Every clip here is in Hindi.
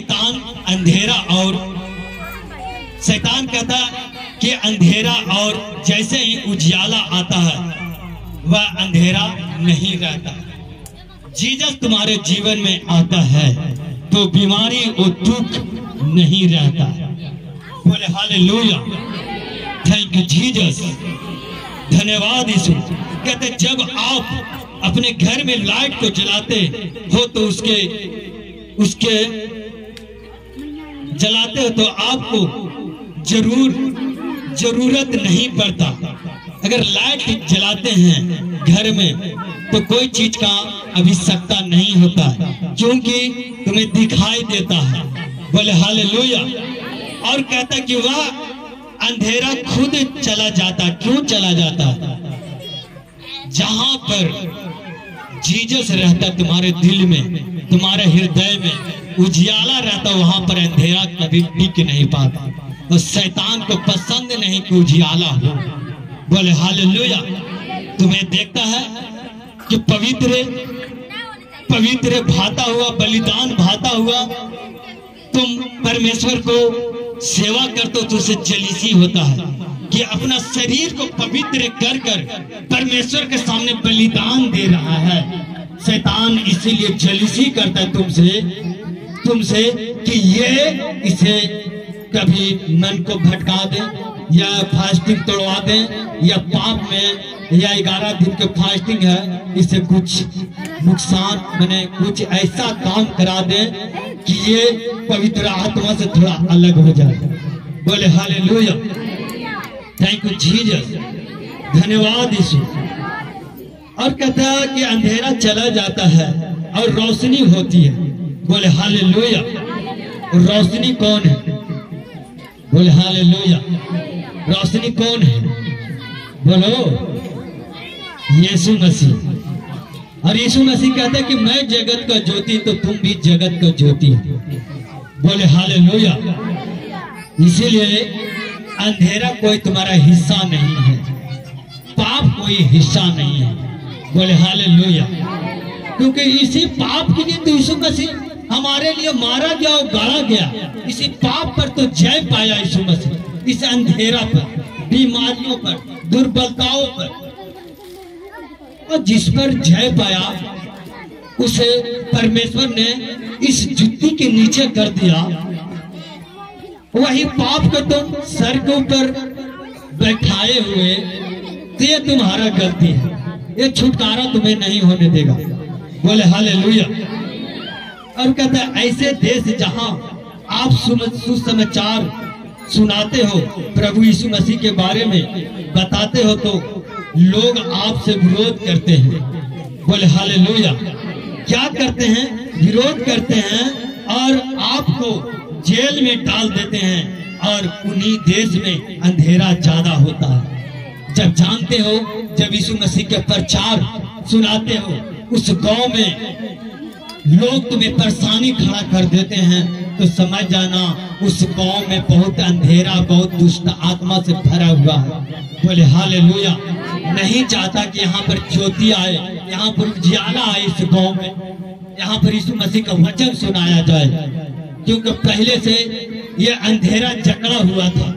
शैतान अंधेरा और शैतान कहता कि अंधेरा और जैसे ही उजियाला आता है वह अंधेरा नहीं रहता। जीसस तुम्हारे जीवन में आता है तो बीमारी और दुख नहीं रहता। बोले हालेलुया, थैंक यू जीसस, धन्यवाद यीशु। कहते जब आप अपने घर में लाइट को जलाते हो तो उसके जलाते हो तो आपको जरूरत नहीं पड़ता। अगर लाइट जलाते हैं घर में तो कोई चीज का आवश्यकता नहीं होता है, क्योंकि तुम्हें दिखाई देता है। बोले हालेलुया। और कहता कि वह अंधेरा खुद चला जाता। क्यों चला जाता? जहां पर जीसस रहता तुम्हारे दिल में, तुम्हारे हृदय में उजियाला रहता, वहां पर अंधेरा कभी टिक नहीं पाता। और शैतान को पसंद नहीं कि उजियाला हो। बोले हालेलुया। तुम्हें देखता है कि पवित्र भाता हुआ, बलिदान भाता हुआ तुम परमेश्वर को सेवा करते हो तो उसे जलीसी होता है कि अपना शरीर को पवित्र कर कर परमेश्वर के सामने बलिदान दे रहा है। शैतान इसीलिए जलीसी करता है तुमसे कि ये इसे कभी मन को भटका दे या फास्टिंग तोड़वा दे या पाप में या 11 दिन के फास्टिंग है इसे कुछ नुकसान मैंने कुछ ऐसा काम करा दे कि ये पवित्र आत्मा से थोड़ा अलग हो जाए। बोले हालेलुया, थैंक यू जीसस, धन्यवाद यीशु। और कहता है कि अंधेरा चला जाता है और रोशनी होती है। बोले हालेलुया। रोशनी कौन है? बोले हालेलुया। रोशनी कौन है? बोलो, यीशु मसीह। और यीशु मसीह कहते हैं कि मैं जगत का ज्योति तो तुम भी जगत का ज्योति हो। बोले हालेलुया। इसीलिए अंधेरा कोई तुम्हारा हिस्सा नहीं है, पाप कोई हिस्सा नहीं है। बोले हालेलुया। क्योंकि इसी पाप के लिए तो यीशु मसीह हमारे लिए मारा गया और गाड़ा गया। इसी पाप पर तो जय पाया यीशु मसीह, इस अंधेरा पर, बीमारियों पर, दुर्बलताओं पर। और जिस पर जय पाया उसे परमेश्वर ने इस जुत्ती के नीचे कर दिया। वही पाप को तुम सर के ऊपर बैठाए हुए, तो ये तुम्हारा गलती है, ये छुटकारा तुम्हें नहीं होने देगा। बोले हालेलुया। और कहता है ऐसे देश जहां आप सुसमाचार सुनाते हो, प्रभु यीशु मसीह के बारे में बताते हो, तो लोग आपसे विरोध करते हैं। बोले हालेलुया। क्या करते हैं? विरोध करते हैं और आपको जेल में डाल देते हैं। और उन्हीं देश में अंधेरा ज्यादा होता है। जब जानते हो, जब यीशु मसीह के प्रचार सुनाते हो, उस गांव में लोग तुम्हें परेशानी खड़ा कर देते हैं, तो समझ जाना उस गांव में बहुत अंधेरा, बहुत दुष्ट आत्मा से भरा हुआ है। बोले हालेलुया। नहीं चाहता कि यहाँ पर ज्योति आए, यहाँ पर उजियाला आए इस गांव में, यहाँ पर यीशु मसीह का वचन सुनाया जाए। क्योंकि पहले से ये अंधेरा जकड़ा हुआ था।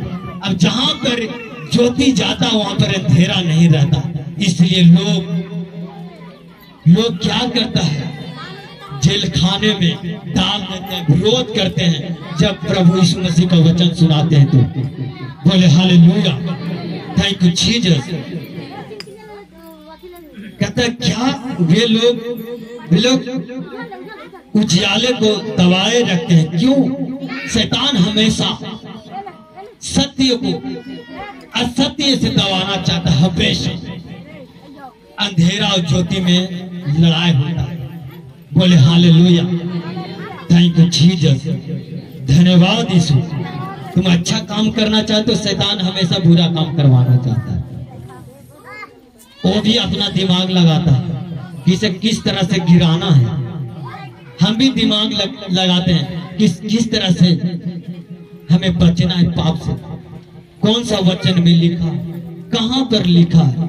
अब जहाँ पर ज्योति जाता वहां पर अंधेरा नहीं रहता। इसलिए लोग क्या करता है, जेल खाने में डाल देते हैं, विरोध करते हैं जब प्रभु यीशु मसीह का वचन सुनाते हैं तो। बोले हालेलुया, थैंक यू जीसस। कहता क्या वे लोग उजियाले को दबाए रखते हैं? क्यों? शैतान हमेशा सत्य को असत्य से दबाना चाहता है। हमेशा अंधेरा और ज्योति में लड़ाई होता है। बोले हालेलुया, थैंक यू जीसस, धन्यवाद यीशु। तुम अच्छा काम करना चाहते हो, शैतान हमेशा बुरा काम करवाना चाहता है। वो भी अपना दिमाग लगाता है कि इसे किस तरह से गिराना है। हम भी दिमाग लगाते हैं किस तरह से हमें बचना है पाप से। कौन सा वचन में लिखा, कहां पर लिखा है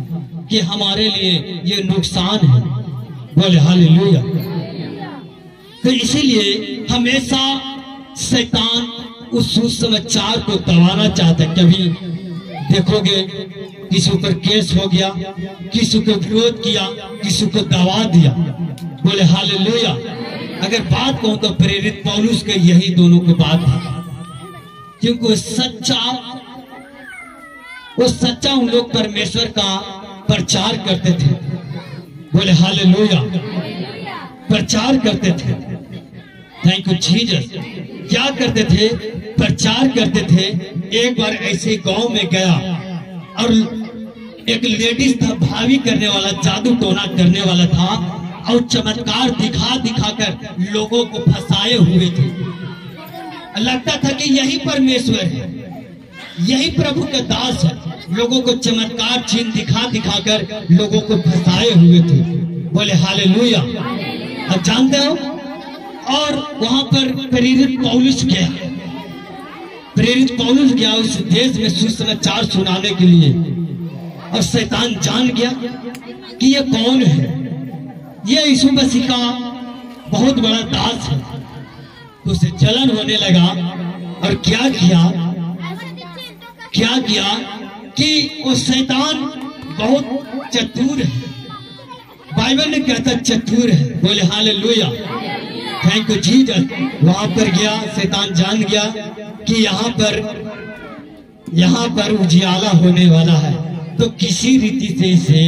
कि हमारे लिए ये नुकसान है। बोले हालेलुया। तो इसीलिए हमेशा शैतान उस सुसमाचार को दबाना चाहता है। कभी देखोगे किसी ऊपर केस हो गया, किसी को विरोध किया, किसी को दबा दिया। बोले हालेलुया। अगर बात कहूं तो प्रेरित पौलुस के यही दोनों की बात है, क्योंकि वो सच्चा उन लोग परमेश्वर का प्रचार करते थे। बोले हालेलुया, प्रचार करते थे। Thank you Jesus. क्या करते थे? प्रचार करते थे। एक बार ऐसे गांव में गया और एक लेडीज था, भावी करने वाला, जादू टोना करने वाला था और चमत्कार दिखा दिखाकर लोगों को फंसाए हुए थे। लगता था कि यही परमेश्वर है, यही प्रभु का दास है। लोगों को चमत्कार चिन्ह दिखा दिखाकर लोगों को फंसाए हुए थे। बोले हालेलुया। अब जानते हो, और वहां पर प्रेरित पौलुस गया। प्रेरित पौलुस गया उस देश में सुसमाचार सुनाने के लिए, और शैतान जान गया कि ये कौन है, ये यीशु मसीह का बहुत बड़ा दास है। तो उसे जलन होने लगा और क्या किया कि वो शैतान बहुत चतुर है। बाइबल ने कहता चतुर है। बोले हालेलुया, थैंक यू जीसस। वहां पर गया, शैतान जान गया कि यहाँ पर उजियाला होने वाला है, तो किसी रीति से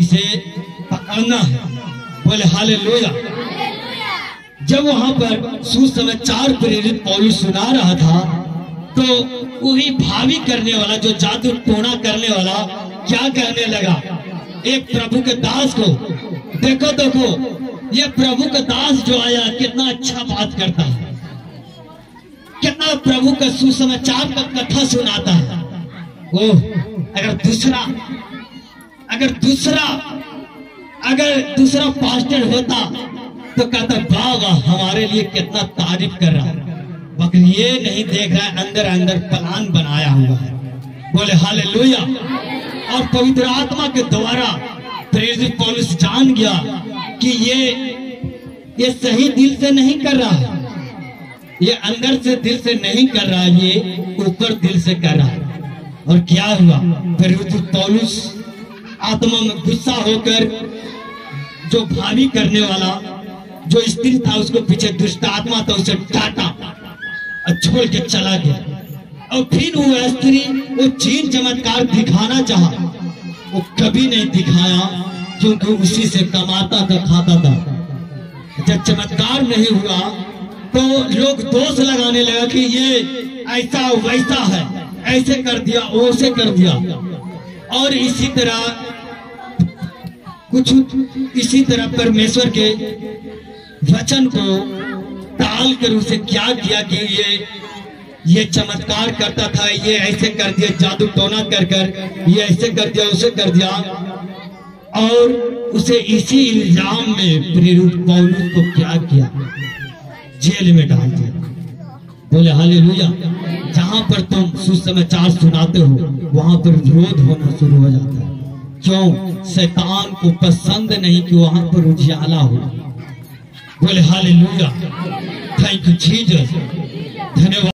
इसे पकड़ना है। बोले हालेलुया। जब वहां पर सुसमाचार प्रेरित पौलुस सुना रहा था, तो वही भावी करने वाला, जो जादू टोना करने वाला, क्या कहने लगा एक प्रभु के दास को, देखो ये प्रभु का दास जो आया कितना अच्छा बात करता है, कितना प्रभु का सुसमाचार का कथा सुनाता है। ओह, अगर दूसरा पास्टर होता तो कहता वाह वाह, हमारे लिए कितना तारीफ कर रहा है। मगर ये नहीं देख रहा है अंदर प्लान बनाया हुआ है। बोले हालेलुया। और पवित्र आत्मा के द्वारा प्रेरित पौलुस जान गया कि ये सही दिल से नहीं कर रहा है, ये अंदर से दिल से नहीं कर रहा है, ये ऊपर दिल से कर रहा है। और क्या हुआ? प्रेरित पौलुस आत्मा में गुस्सा होकर जो भावी करने वाला जो स्त्री था, उसको पीछे दुष्ट आत्मा था, उसे डांटा और छोड़ के चला गया। और फिर वो स्त्री वो चिन्ह चमत्कार दिखाना चाहा, वो कभी नहीं दिखाया, क्योंकि उसी से कमाता था, खाता था। जब चमत्कार नहीं हुआ तो लोग दोष लगाने लगा कि ये ऐसा वैसा है, ऐसे कर दिया, वैसे कर दिया। और इसी तरह परमेश्वर के वचन को टाल कर उसे क्या किया कि ये चमत्कार करता था, ये ऐसे कर दिया, जादू टोना कर ये ऐसे कर दिया, उसे कर दिया। और उसे इसी इल्जाम में प्रेरित पौलुस को क्या किया? जेल में डाल दिया। बोले हालेलुया। जहां पर तुम सुसमाचार सुनाते हो वहां पर विरोध होना शुरू हो जाता है। क्यों? शैतान को पसंद नहीं कि वहां पर उजियाला हो। बोले हालेलुया, थैंक यू जीसस। धन्यवाद।